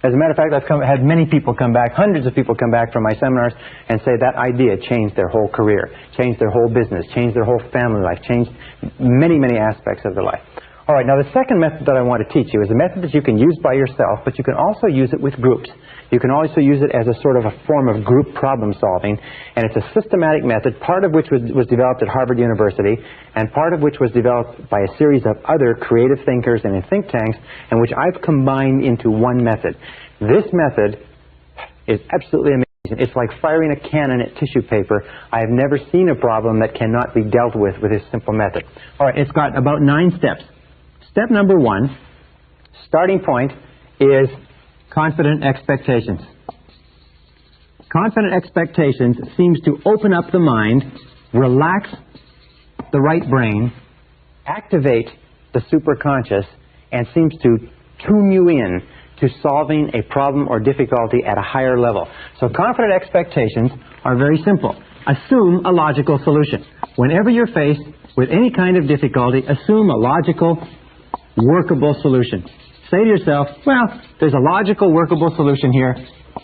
As a matter of fact, I've had many people come back, hundreds of people come back from my seminars and say that idea changed their whole career, changed their whole business, changed their whole family life, changed many, many aspects of their life. All right, now the second method that I want to teach you is a method that you can use by yourself, but you can also use it with groups. You can also use it as a sort of a form of group problem solving, and it's a systematic method, part of which was developed at Harvard University, and part of which was developed by a series of other creative thinkers and in think tanks, and which I've combined into one method. This method is absolutely amazing. It's like firing a cannon at tissue paper. I have never seen a problem that cannot be dealt with this simple method. All right, it's got about 9 steps. Step number 1, starting point, is confident expectations. Confident expectations seems to open up the mind, relax the right brain, activate the superconscious, and seems to tune you in to solving a problem or difficulty at a higher level. So confident expectations are very simple. Assume a logical solution. Whenever you're faced with any kind of difficulty, assume a logical, workable solution. Say to yourself, well, there's a logical, workable solution here.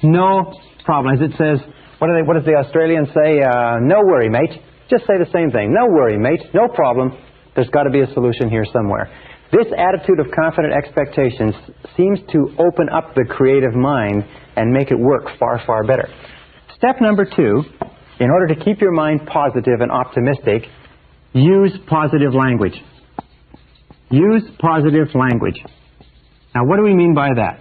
No problem. As it says, what does the Australians say? No worry, mate. Just say the same thing. No worry, mate. No problem. There's got to be a solution here somewhere. This attitude of confident expectations seems to open up the creative mind and make it work far, far better. Step number 2, in order to keep your mind positive and optimistic, use positive language. Use positive language. Now, what do we mean by that?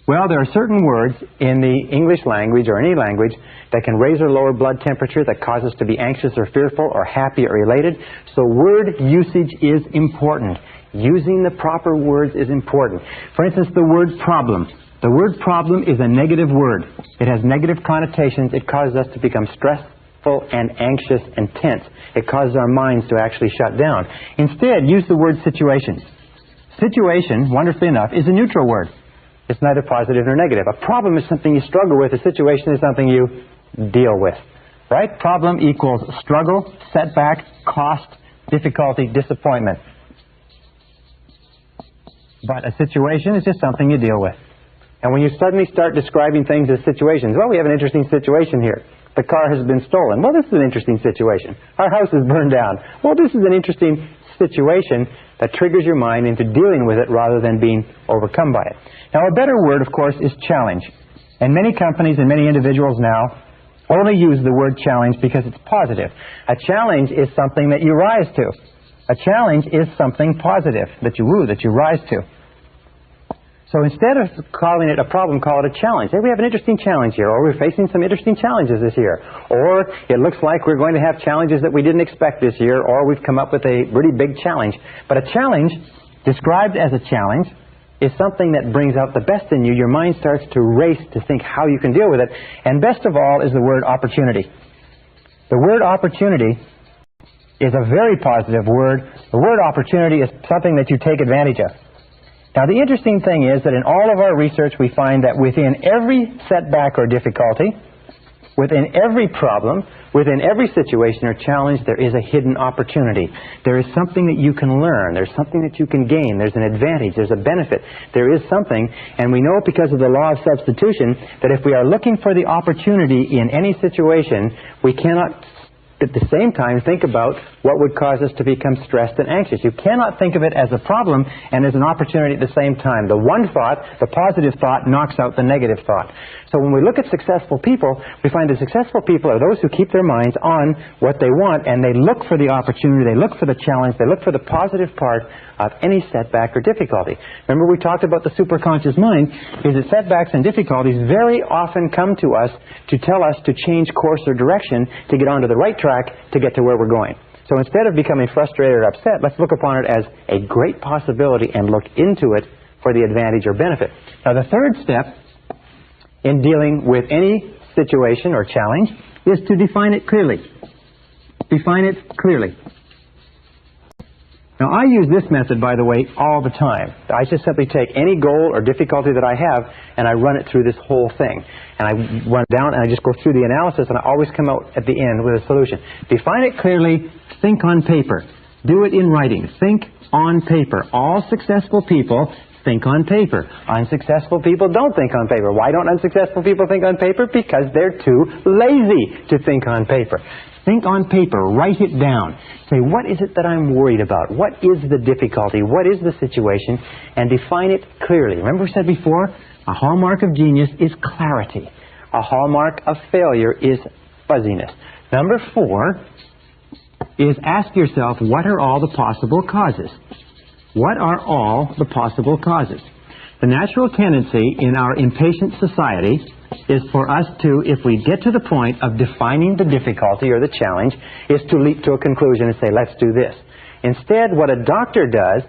Well, there are certain words in the English language or any language that can raise or lower blood temperature, that cause us to be anxious or fearful or happy or elated. So word usage is important. Using the proper words is important. For instance, the word problem. The word problem is a negative word. It has negative connotations. It causes us to become stressful and anxious and tense. It causes our minds to actually shut down. Instead, use the word situation. Situation, wonderfully enough, is a neutral word. It's neither positive nor negative. A problem is something you struggle with. A situation is something you deal with. Right? Problem equals struggle, setback, cost, difficulty, disappointment. But a situation is just something you deal with. And when you suddenly start describing things as situations, well, we have an interesting situation here. The car has been stolen. Well, this is an interesting situation. Our house is burned down. Well, this is an interesting situation that triggers your mind into dealing with it rather than being overcome by it. Now, a better word, of course, is challenge. And many companies and many individuals now only use the word challenge because it's positive. A challenge is something that you rise to. A challenge is something positive that you rise to. So instead of calling it a problem, call it a challenge. Hey, we have an interesting challenge here, or we're facing some interesting challenges this year. Or it looks like we're going to have challenges that we didn't expect this year, or we've come up with a really big challenge. But a challenge, described as a challenge, is something that brings out the best in you. Your mind starts to race to think how you can deal with it. And best of all is the word opportunity. The word opportunity is a very positive word. The word opportunity is something that you take advantage of. Now, the interesting thing is that in all of our research, we find that within every setback or difficulty, within every problem, within every situation or challenge, there is a hidden opportunity. There is something that you can learn. There's something that you can gain. There's an advantage. There's a benefit. There is something, and we know because of the law of substitution that if we are looking for the opportunity in any situation, we cannot at the same time think about what would cause us to become stressed and anxious. You cannot think of it as a problem and as an opportunity at the same time. The one thought, the positive thought, knocks out the negative thought. So when we look at successful people, we find that successful people are those who keep their minds on what they want, and they look for the opportunity, they look for the challenge, they look for the positive part of any setback or difficulty. Remember, we talked about the superconscious mind, is that setbacks and difficulties very often come to us to tell us to change course or direction, to get onto the right track, to get to where we're going. So instead of becoming frustrated or upset, let's look upon it as a great possibility and look into it for the advantage or benefit. Now, the third step in dealing with any situation or challenge is to define it clearly. Define it clearly. Now, I use this method, by the way, all the time. I just simply take any goal or difficulty that I have and I run it through this whole thing. And I run down and I just go through the analysis, and I always come out at the end with a solution. Define it clearly. Think on paper. Do it in writing. Think on paper. All successful people think on paper. Unsuccessful people don't think on paper. Why don't unsuccessful people think on paper? Because they're too lazy to think on paper. Think on paper. Write it down. Say, what is it that I'm worried about? What is the difficulty? What is the situation? And define it clearly. Remember we said before, a hallmark of genius is clarity. A hallmark of failure is fuzziness. Number 4 is ask yourself, what are all the possible causes? What are all the possible causes? The natural tendency in our impatient society is for us to, if we get to the point of defining the difficulty or the challenge, is to leap to a conclusion and say, let's do this. Instead, what a doctor does,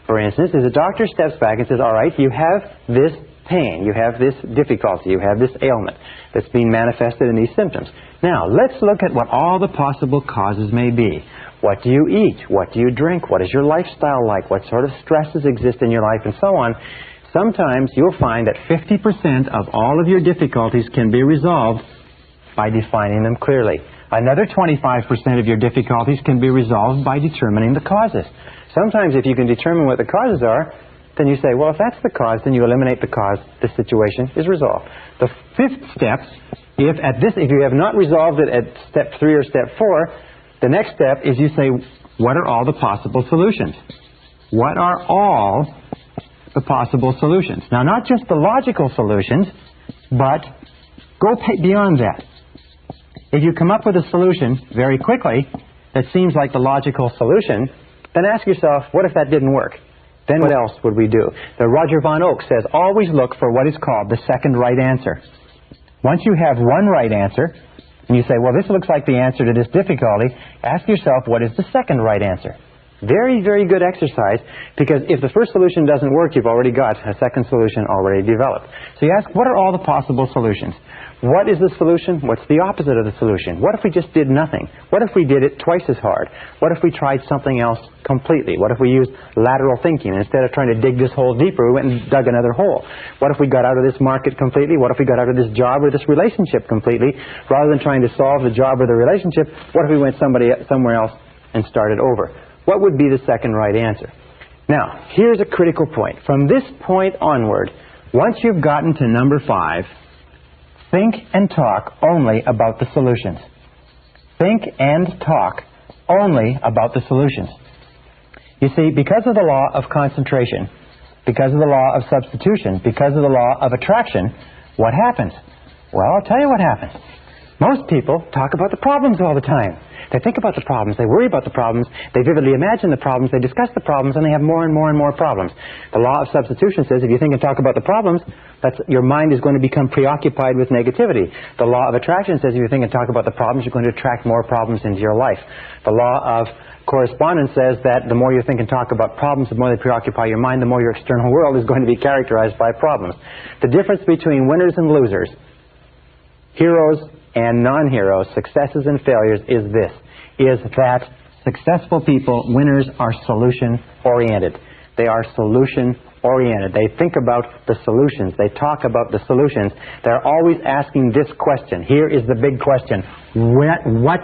for instance, is a doctor steps back and says, all right, you have this pain, you have this difficulty, you have this ailment that's being manifested in these symptoms. Now, let's look at what all the possible causes may be. What do you eat? What do you drink? What is your lifestyle like? What sort of stresses exist in your life, and so on. Sometimes you'll find that 50% of all of your difficulties can be resolved by defining them clearly. Another 25% of your difficulties can be resolved by determining the causes. Sometimes if you can determine what the causes are, then you say, well, if that's the cause, then you eliminate the cause, the situation is resolved. The 5th step, if you have not resolved it at step 3 or step 4, the next step is you say, what are all the possible solutions? What are all the possible solutions? Now, not just the logical solutions, but go beyond that. If you come up with a solution very quickly that seems like the logical solution, then ask yourself, what if that didn't work? Then what else would we do? The Roger Von Oak says, always look for what is called the second right answer. Once you have one right answer, and you say, well, this looks like the answer to this difficulty, ask yourself, what is the second right answer? Very, very good exercise, because if the first solution doesn't work, you've already got a second solution already developed. So you ask, what are all the possible solutions? What is the solution? What's the opposite of the solution? What if we just did nothing? What if we did it twice as hard? What if we tried something else completely? What if we used lateral thinking? Instead of trying to dig this hole deeper, we went and dug another hole. What if we got out of this market completely? What if we got out of this job or this relationship completely? Rather than trying to solve the job or the relationship, what if we went somewhere else and started over? What would be the second right answer? Now, here's a critical point. From this point onward, once you've gotten to number 5, think and talk only about the solutions. Think and talk only about the solutions. You see, because of the law of concentration, because of the law of substitution, because of the law of attraction, what happens? Well, I'll tell you what happens. Most people talk about the problems all the time. They think about the problems, they worry about the problems, they vividly imagine the problems, they discuss the problems, and they have more and more and more problems. The law of substitution says if you think and talk about the problems, your mind is going to become preoccupied with negativity. The law of attraction says if you think and talk about the problems, you're going to attract more problems into your life. The law of correspondence says that the more you think and talk about problems, the more they preoccupy your mind, the more your external world is going to be characterized by problems. The difference between winners and losers, heroes and non-heroes, successes and failures is this, is that successful people, winners, are solution-oriented. They are solution-oriented. They think about the solutions. They talk about the solutions. They're always asking this question. Here is the big question. What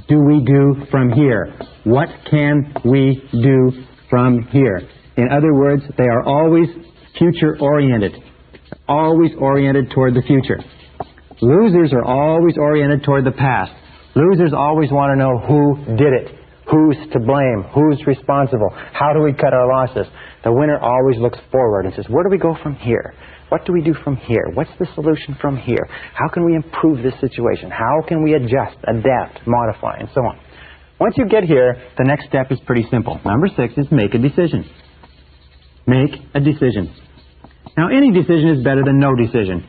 do we do from here? What can we do from here? In other words, they are always future-oriented, always oriented toward the future. Losers are always oriented toward the past. Losers always want to know who did it, who's to blame, who's responsible, how do we cut our losses. The winner always looks forward and says, where do we go from here? What do we do from here? What's the solution from here? How can we improve this situation? How can we adjust, adapt, modify, and so on? Once you get here, the next step is pretty simple. Number 6 is make a decision. Make a decision. Now, any decision is better than no decision.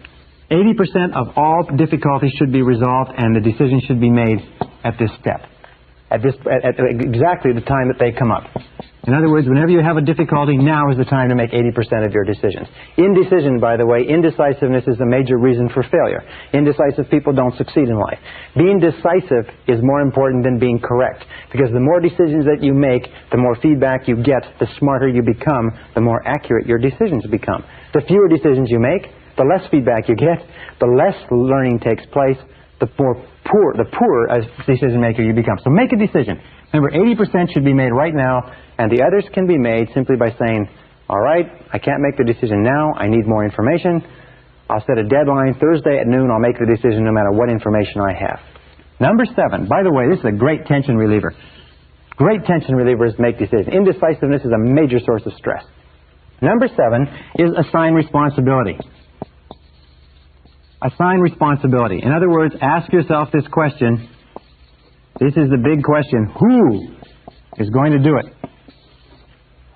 80% of all difficulties should be resolved, and the decision should be made at this step, at exactly the time that they come up. In other words, whenever you have a difficulty, now is the time to make 80% of your decisions. Indecision, by the way, indecisiveness is a major reason for failure. Indecisive people don't succeed in life. Being decisive is more important than being correct, because the more decisions that you make, the more feedback you get, the smarter you become, the more accurate your decisions become. The fewer decisions you make, the less feedback you get, the less learning takes place, the poorer as decision maker you become. So make a decision. Remember, 80% should be made right now, and the others can be made simply by saying, All right, I can't make the decision now. I need more information. I'll set a deadline. Thursday at noon, I'll make the decision no matter what information I have. Number 7, by the way, this is a great tension reliever. Great tension relievers make decisions. Indecisiveness is a major source of stress. Number 7 is assign responsibility. Assign responsibility. In other words, ask yourself this question. This is the big question. Who is going to do it?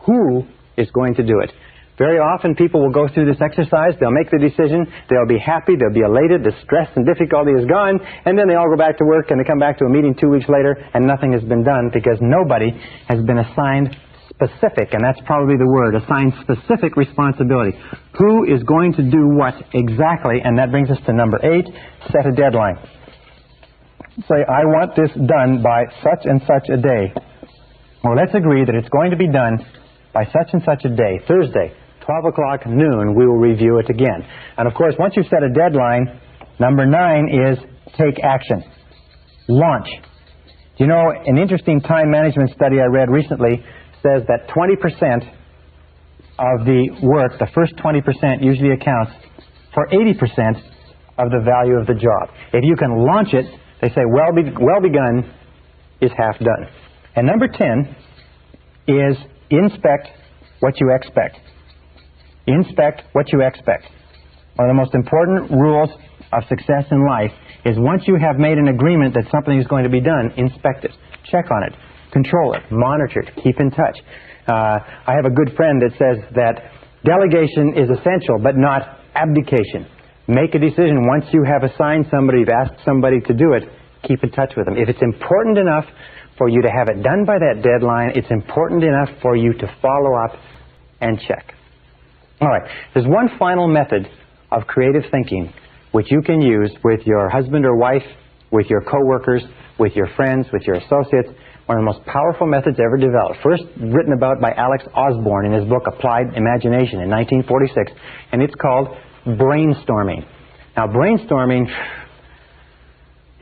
Who is going to do it? Very often people will go through this exercise, they'll make the decision, they'll be happy, they'll be elated, the stress and difficulty is gone, and then they all go back to work and they come back to a meeting 2 weeks later and nothing has been done because nobody has been assigned specific, and that's probably the word, assigned specific responsibility. Who is going to do what exactly? And that brings us to number 8, set a deadline. Say, I want this done by such and such a day. Well, let's agree that it's going to be done by such and such a day, Thursday, 12 o'clock noon, we will review it again. And of course, once you've set a deadline, number 9 is take action. Launch. You know, an interesting time management study I read recently says that 20% of the work, the first 20% usually accounts for 80% of the value of the job. If you can launch it, they say well begun is half done. And number 10 is inspect what you expect. Inspect what you expect. One of the most important rules of success in life is once you have made an agreement that something is going to be done, inspect it, check on it, control it, monitor it, keep in touch. I have a good friend that says that delegation is essential, but not abdication. Make a decision. Once you have assigned somebody, you've asked somebody to do it, keep in touch with them. If it's important enough for you to have it done by that deadline, it's important enough for you to follow up and check. All right, there's one final method of creative thinking which you can use with your husband or wife, with your coworkers, with your friends, with your associates. One of the most powerful methods ever developed. First written about by Alex Osborne in his book Applied Imagination in 1946, and it's called brainstorming. Now, brainstorming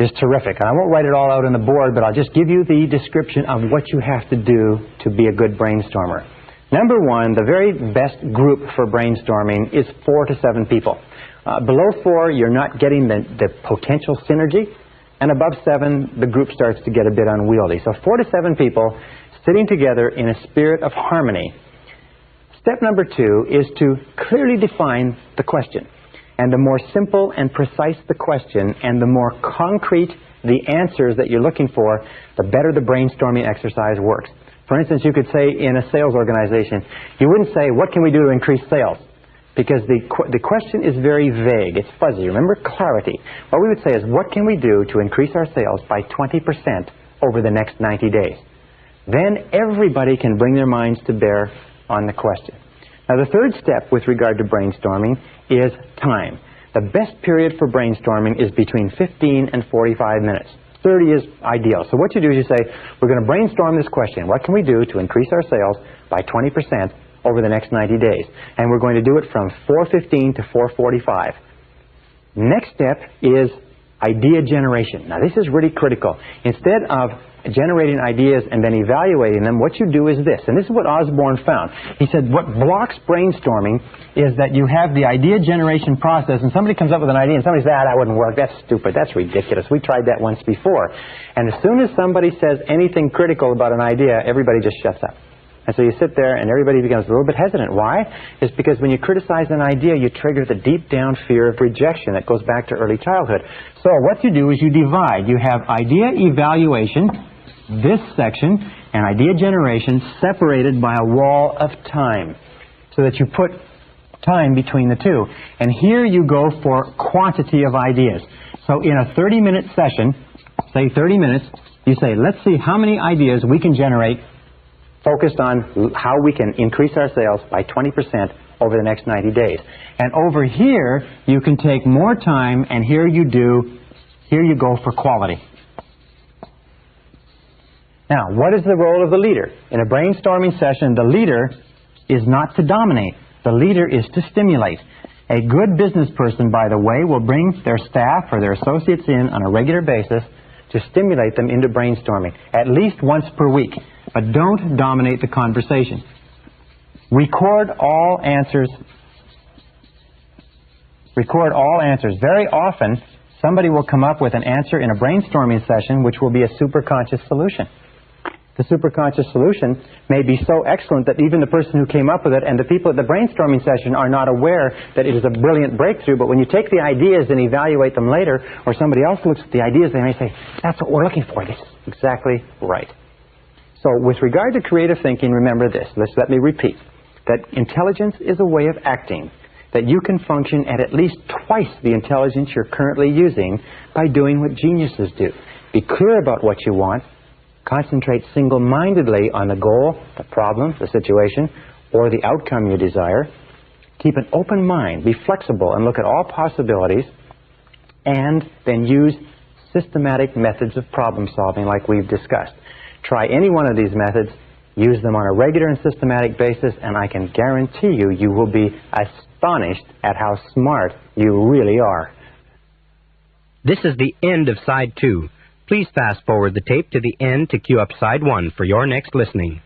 is terrific. And I won't write it all out on the board, but I'll just give you the description of what you have to do to be a good brainstormer. Number 1, the very best group for brainstorming is 4 to 7 people. Below 4, you're not getting the potential synergy, and above 7, the group starts to get a bit unwieldy. So 4 to 7 people sitting together in a spirit of harmony. Step number 2 is to clearly define the question. And the more simple and precise the question, and the more concrete the answers that you're looking for, the better the brainstorming exercise works. For instance, you could say in a sales organization, you wouldn't say, what can we do to increase sales? Because the question is very vague. It's fuzzy. Remember, clarity. What we would say is, what can we do to increase our sales by 20% over the next 90 days? Then everybody can bring their minds to bear on the question. Now, the third step with regard to brainstorming is time. The best period for brainstorming is between 15 and 45 minutes. 30 is ideal. So what you do is you say, we're going to brainstorm this question. What can we do to increase our sales by 20% over the next 90 days? And we're going to do it from 4:15 to 4:45. Next step is idea generation. Now, this is really critical. Instead of generating ideas and then evaluating them, what you do is this. And this is what Osborne found. He said what blocks brainstorming is that you have the idea generation process, and somebody comes up with an idea and somebody says, that wouldn't work, that's stupid, that's ridiculous, we tried that once before. And as soon as somebody says anything critical about an idea, everybody just shuts up. And so you sit there and everybody becomes a little bit hesitant. Why? It's because when you criticize an idea, you trigger the deep down fear of rejection that goes back to early childhood. So what you do is you divide. You have idea evaluation, this section, and idea generation separated by a wall of time, so that you put time between the two. And here you go for quantity of ideas. So in a 30-minute session, say 30 minutes, you say, let's see how many ideas we can generate focused on how we can increase our sales by 20% over the next 90 days. And over here, you can take more time, and here you go for quality. Now, what is the role of the leader? In a brainstorming session, the leader is not to dominate. The leader is to stimulate. A good business person, by the way, will bring their staff or their associates in on a regular basis to stimulate them into brainstorming, at least once per week. But don't dominate the conversation. Record all answers. Record all answers. Very often, somebody will come up with an answer in a brainstorming session which will be a superconscious solution. The superconscious solution may be so excellent that even the person who came up with it and the people at the brainstorming session are not aware that it is a brilliant breakthrough. But when you take the ideas and evaluate them later, or somebody else looks at the ideas, they may say, that's what we're looking for. This is exactly right. So with regard to creative thinking, remember this. Let me repeat. That intelligence is a way of acting. That you can function at least twice the intelligence you're currently using by doing what geniuses do. Be clear about what you want. Concentrate single-mindedly on the goal, the problem, the situation, or the outcome you desire. Keep an open mind. Be flexible and look at all possibilities. And then use systematic methods of problem solving like we've discussed. Try any one of these methods. Use them on a regular and systematic basis, and I can guarantee you, you will be astonished at how smart you really are. This is the end of Side 2. Please fast forward the tape to the end to cue up Side 1 for your next listening.